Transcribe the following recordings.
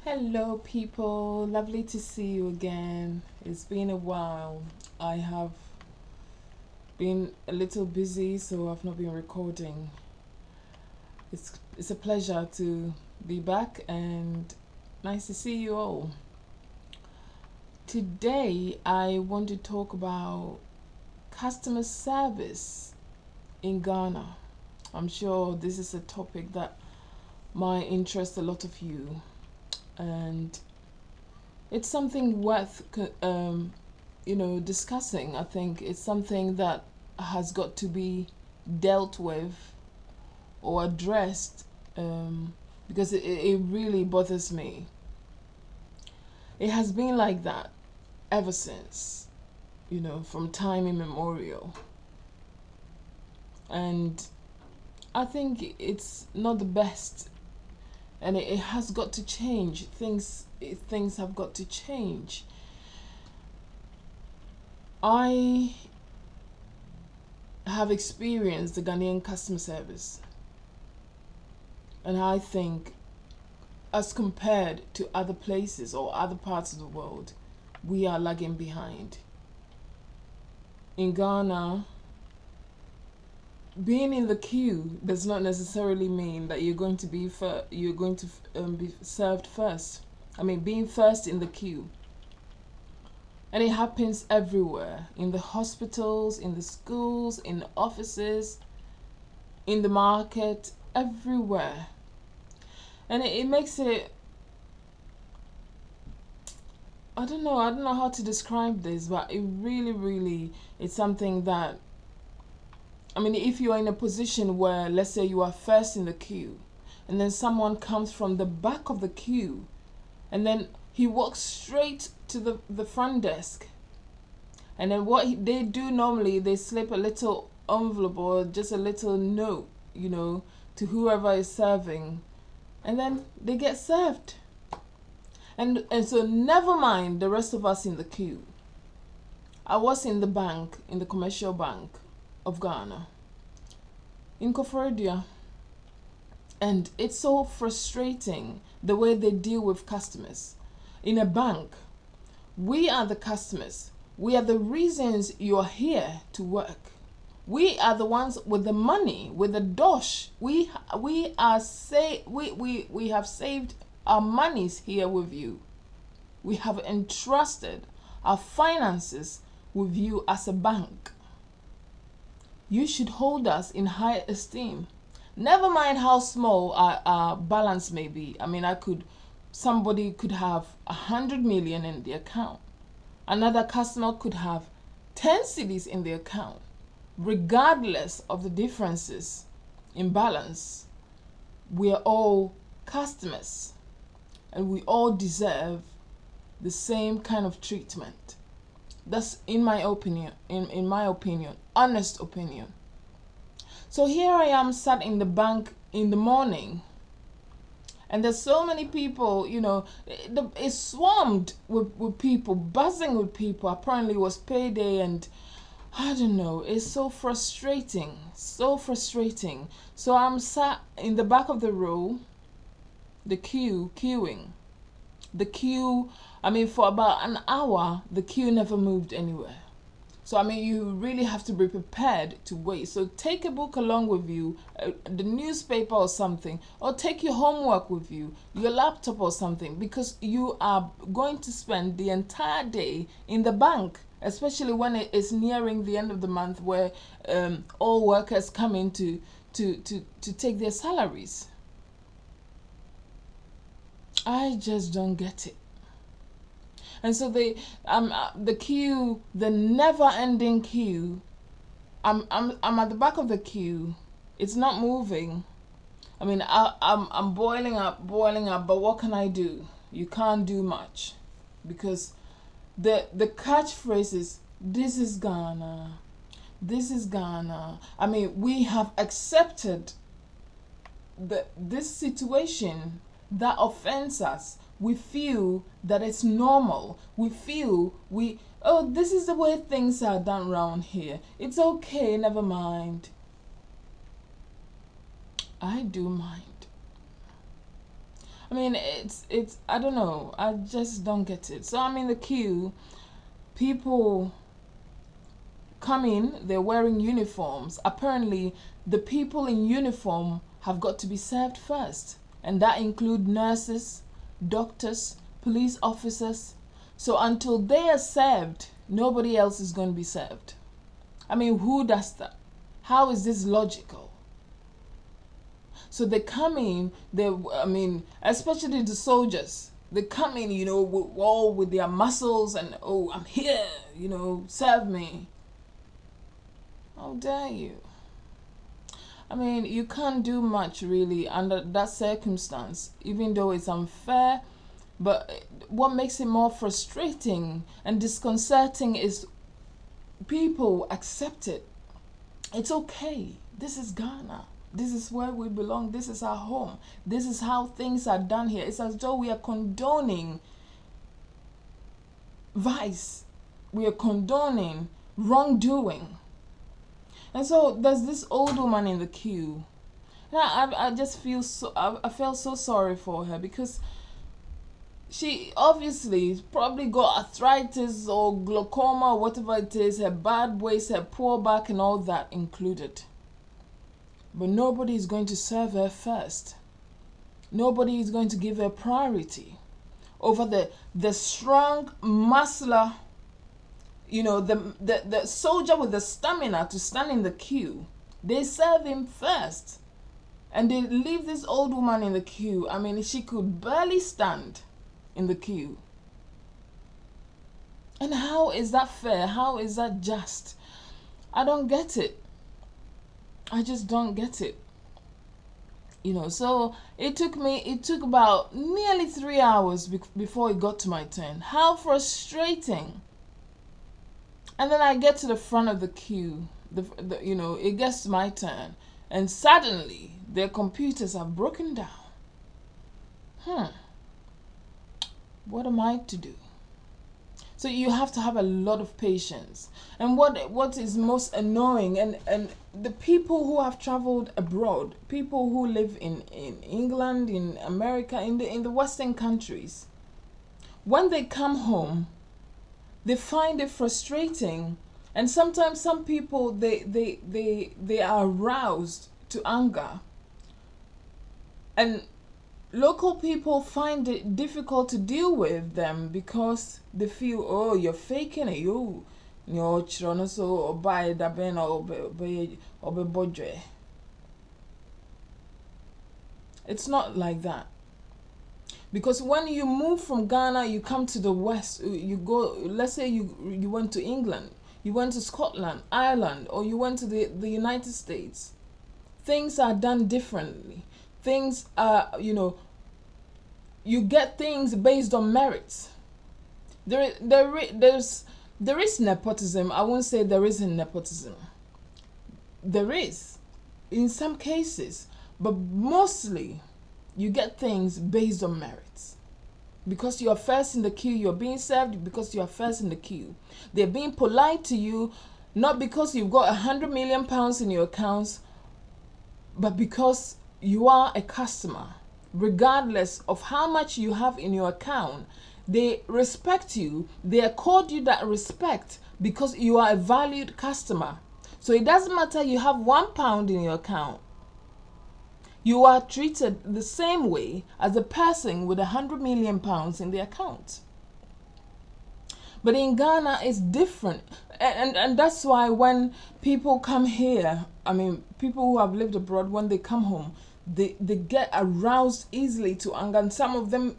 Hello, people. Lovely to see you again. It's been a while. I have been a little busy, so I've not been recording. It's a pleasure to be back and nice to see you all. Today, I want to talk about customer service in Ghana. I'm sure this is a topic that might interest a lot of you, and it's something worth discussing. I think it's something that has got to be dealt with or addressed, because it really bothers me. It has been like that ever since, from time immemorial. And I think it's not the best, and it has got to change. Things have got to change. I have experienced the Ghanaian customer service, and I think, as compared to other places or other parts of the world, we are lagging behind. In Ghana, being in the queue does not necessarily mean that you're going to be be served first. I mean, being first in the queue. And it happens everywhere, in the hospitals, in the schools, in the offices, in the market, everywhere. And it makes it, I don't know how to describe this, but it really, it's something that, I mean, if you are in a position where, let's say you are first in the queue, and then someone comes from the back of the queue, and then he walks straight to the front desk, and then what they do normally, they slip a little envelope or just a little note, to whoever is serving, and then they get served. And so never mind the rest of us in the queue. I was in the commercial bank of Ghana, in Koforidua, and it's so frustrating the way they deal with customers. In a bank, we are the customers. We are the reasons you're here to work. We are the ones with the money, with the dosh. We have saved our monies here with you. We have entrusted our finances with you as a bank. You should hold us in high esteem. Never mind how small our balance may be. I mean, somebody could have 100 million in the account. Another customer could have 10 cedis in the account. Regardless of the differences in balance, we are all customers, and we all deserve the same kind of treatment. That's in my opinion, honest opinion. So here I am sat in the bank in the morning, and there's so many people, it's swarmed with people, buzzing with people. Apparently it was payday, and I don't know, it's so frustrating. So I'm sat in the back of the row, the queuing. The queue, I mean, for about an hour, the queue never moved anywhere. So, I mean, you really have to be prepared to wait. So take a book along with you, the newspaper or something, or take your homework with you, your laptop or something, because you are going to spend the entire day in the bank, especially when it is nearing the end of the month, where all workers come in to take their salaries. I just don't get it. And so the queue, the never-ending queue. I'm at the back of the queue. It's not moving. I mean, I'm boiling up. But what can I do? You can't do much, because the catchphrase is, "This is Ghana. This is Ghana." I mean, we have accepted this situation that offends us. We feel that it's normal. We feel this is the way things are done around here. It's okay, never mind. I do mind. I mean, it's I don't know. I just don't get it. So I'm in the queue. People come in, they're wearing uniforms. Apparently, the people in uniform have got to be served first. And that include nurses, doctors, police officers. So until they are served, nobody else is going to be served. I mean, who does that? How is this logical? So they come in, I mean, especially the soldiers, they come in, you know, all with their muscles and, oh, I'm here, you know, serve me. How dare you? I mean, you can't do much really under that circumstance, even though it's unfair. But what makes it more frustrating and disconcerting is people accept it. It's okay. This is Ghana. This is where we belong. This is our home. This is how things are done here. It's as though we are condoning vice. We are condoning wrongdoing. And so there's this old woman in the queue. Now I just feel so, I felt so sorry for her, because she obviously probably got arthritis or glaucoma or whatever it is, her bad waist, her poor back and all that included. But nobody is going to serve her first. Nobody is going to give her priority over the strong muscular, you know, the soldier with the stamina to stand in the queue. They serve him first. And they leave this old woman in the queue. I mean, she could barely stand in the queue. And how is that fair? How is that just? I don't get it. I just don't get it. You know, so it took about nearly 3 hours before it got to my turn. How frustrating. And then I get to the front of the queue. You know, it gets to my turn. And suddenly, their computers are broken down. What am I to do? So you have to have a lot of patience. And what is most annoying, and the people who have traveled abroad, people who live in England, in America, in the Western countries, when they come home, they find it frustrating. And sometimes some people, they are aroused to anger. And local people find it difficult to deal with them because they feel, oh, you're faking it. You're so or buy da ben or be bodre. It's not like that. Because when you move from Ghana, you come to the West, you go, let's say you went to England, you went to Scotland, Ireland, or you went to the United States. Things are done differently. Things are, you know, you get things based on merits. There is nepotism. I won't say there isn't nepotism. There is, in some cases, but mostly you get things based on merits. Because you are first in the queue, you're being served because you are first in the queue. They're being polite to you, not because you've got 100 million pounds in your accounts, but because you are a customer. Regardless of how much you have in your account, they respect you. They accord you that respect because you are a valued customer. So it doesn't matter you have £1 in your account. You are treated the same way as a person with 100 million pounds in the account. But in Ghana, it's different. And that's why when people come here, I mean, people who have lived abroad, when they come home, they get aroused easily to anger. And some of them,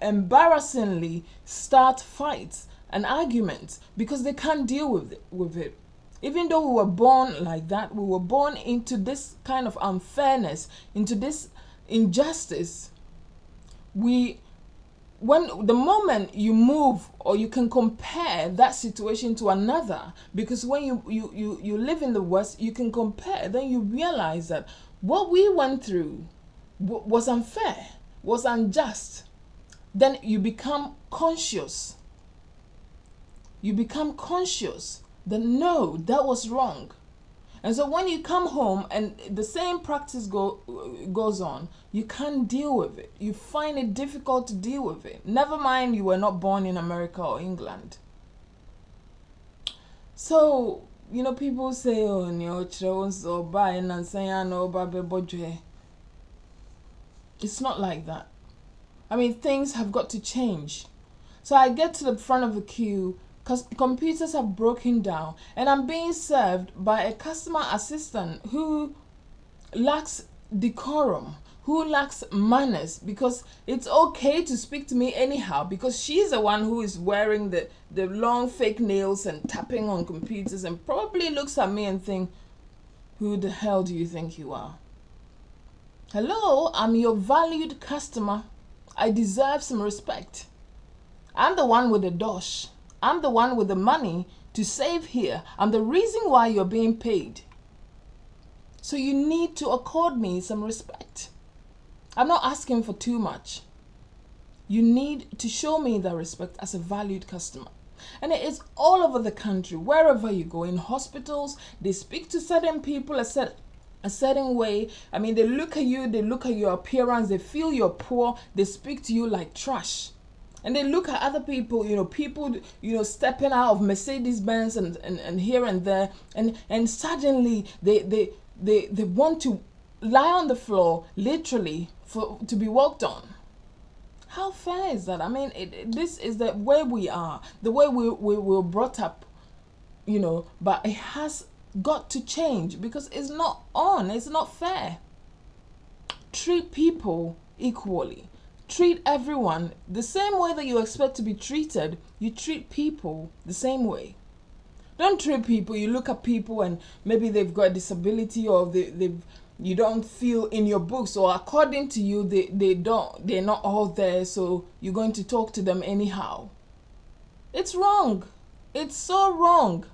embarrassingly start fights and arguments because they can't deal with it. Even though we were born like that, we were born into this kind of unfairness, into this injustice. When the moment you move, or you can compare that situation to another, because when you live in the West, you can compare, then you realize that what we went through was unfair, was unjust. Then you become conscious. You become conscious that no, that was wrong. And so when you come home and the same practice goes on, you can't deal with it. You find it difficult to deal with it. Never mind you were not born in America or England. So, people say, oh, it's not like that. I mean, things have got to change. So I get to the front of the queue because computers have broken down and I'm being served by a customer assistant who lacks decorum, who lacks manners, because it's okay to speak to me anyhow because she's the one who is wearing the long fake nails and tapping on computers and probably looks at me and think, who the hell do you think you are? Hello, I'm your valued customer. I deserve some respect. I'm the one with the dosh. I'm the one with the money to save here. I'm the reason why you're being paid. So you need to accord me some respect. I'm not asking for too much. You need to show me that respect as a valued customer. And it is all over the country, wherever you go. In hospitals, they speak to certain people a certain way. I mean, they look at you, they look at your appearance, they feel you're poor, they speak to you like trash. And they look at other people, people, stepping out of Mercedes-Benz and here and there, and suddenly they want to lie on the floor, literally, to be walked on. How fair is that? I mean, this is the way we are, the way we were brought up, but it has got to change because it's not fair. Treat people equally. Treat everyone the same way that you expect to be treated. You treat people the same way. Don't treat people, you look at people and maybe they've got a disability or you don't feel in your books, or according to you they're not all there, so you're going to talk to them anyhow. It's wrong. It's so wrong.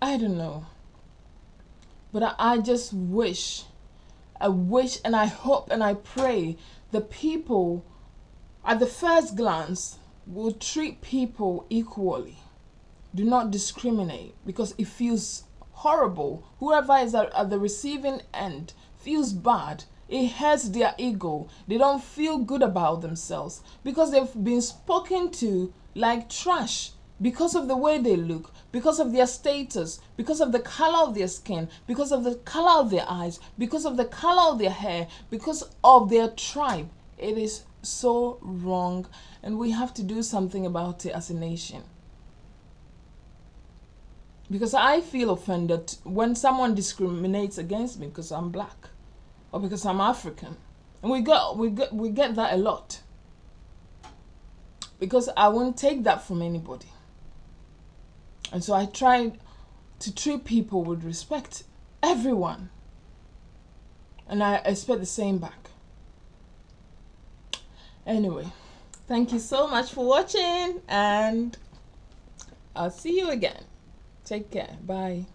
I don't know. But I just wish and I hope and I pray the people at the first glance will treat people equally. Do not discriminate because it feels horrible. Whoever is at the receiving end feels bad. It hurts their ego. They don't feel good about themselves because they've been spoken to like trash because of the way they look, because of their status, because of the color of their skin, because of the color of their eyes, because of the color of their hair, because of their tribe. It is so wrong, and we have to do something about it as a nation. Because I feel offended when someone discriminates against me because I'm black or because I'm African. And we get that a lot. Because I won't take that from anybody. And so I try to treat people with respect. Everyone. And I expect the same back. Anyway, thank you so much for watching, and I'll see you again. Take care. Bye.